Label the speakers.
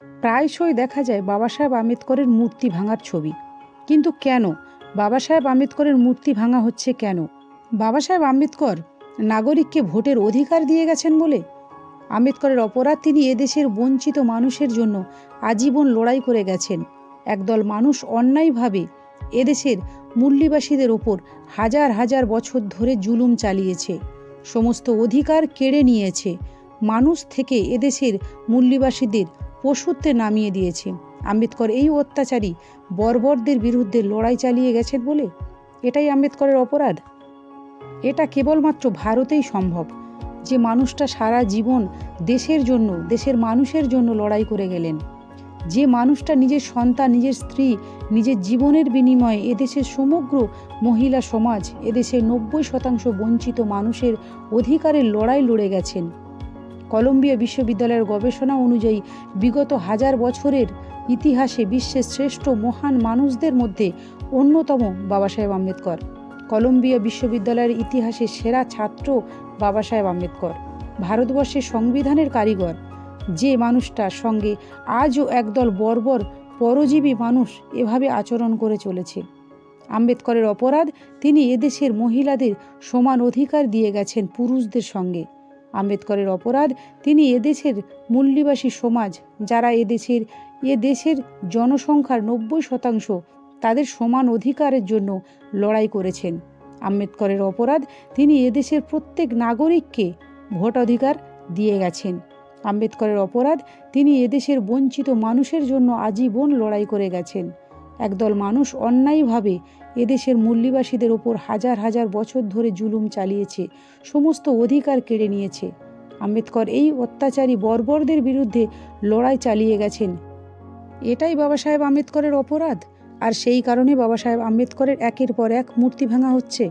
Speaker 1: প্রায়শই দেখা যায় বাবা সাহেব আম্বেদকরের মূর্তি ভাঙার ছবি। কিন্তু কেন বাবা সাহেব আম্বেদকরের মূর্তি ভাঙা হচ্ছে কেন? বাবা সাহেব আম্বেদকর নাগরিককে ভোটের অধিকার দিয়ে গেছেন বলে? আম্বেদকরের অপরাধ, তিনি এদেশের বঞ্চিত মানুষের জন্য আজীবন লড়াই করে গেছেন। একদল মানুষ অন্যায়ভাবে এদেশের মূল্যবাসীদের ওপর হাজার হাজার বছর ধরে জুলুম চালিয়েছে, সমস্ত অধিকার কেড়ে নিয়েছে, মানুষ থেকে এদেশের মূল্যবাসীদের পশুত্বে নামিয়ে দিয়েছে। আম্বেদকর এই অত্যাচারী বর্বরদের বিরুদ্ধে লড়াই চালিয়ে গেছেন বলে এটাই আম্বেদকরের অপরাধ? এটা কেবলমাত্র ভারতেই সম্ভব, যে মানুষটা সারা জীবন দেশের জন্য, দেশের মানুষের জন্য লড়াই করে গেলেন, যে মানুষটা নিজের সন্তান, নিজের স্ত্রী, নিজের জীবনের বিনিময়ে এদেশের সমগ্র মহিলা সমাজ, এদেশের 90% বঞ্চিত মানুষের অধিকারের লড়াই লড়ে গেছেন। কলম্বিয়া বিশ্ববিদ্যালয়ের গবেষণা অনুযায়ী বিগত হাজার বছরের ইতিহাসে বিশ্বের শ্রেষ্ঠ মহান মানুষদের মধ্যে অন্যতম বাবা সাহেব আম্বেদকর। কলম্বিয়া বিশ্ববিদ্যালয়ের ইতিহাসে সেরা ছাত্র বাবা সাহেব আম্বেদকর, ভারতবর্ষের সংবিধানের কারিগর। যে মানুষটার সঙ্গে আজও একদল বর্বর পরজীবী মানুষ এভাবে আচরণ করে চলেছে। আম্বেদকরের অপরাধ, তিনি এদেশের মহিলাদের সমান অধিকার দিয়ে গেছেন পুরুষদের সঙ্গে। আম্বেদকরের অপরাধ, তিনি এদেশের মূল্যবাসী সমাজ, যারা এদেশের জনসংখ্যার 90%, তাদের সমান অধিকারের জন্য লড়াই করেছেন। আম্বেদকরের অপরাধ, তিনি এদেশের প্রত্যেক নাগরিককে ভোটাধিকার দিয়ে গেছেন। আম্বেদকরের অপরাধ, তিনি এদেশের বঞ্চিত মানুষের জন্য আজীবন লড়াই করে গেছেন। একদল মানুষ অন্যায়ভাবে এদেশের মূল্যবাসীদের ওপর হাজার হাজার বছর ধরে জুলুম চালিয়েছে, সমস্ত অধিকার কেড়ে নিয়েছে। আম্বেদকর এই অত্যাচারী বর্বরদের বিরুদ্ধে লড়াই চালিয়ে গেছেন। এটাই বাবা সাহেব আম্বেদকরের অপরাধ। আর সেই কারণে বাবা সাহেব আম্বেদকরের একের পর এক মূর্তি ভাঙা হচ্ছে।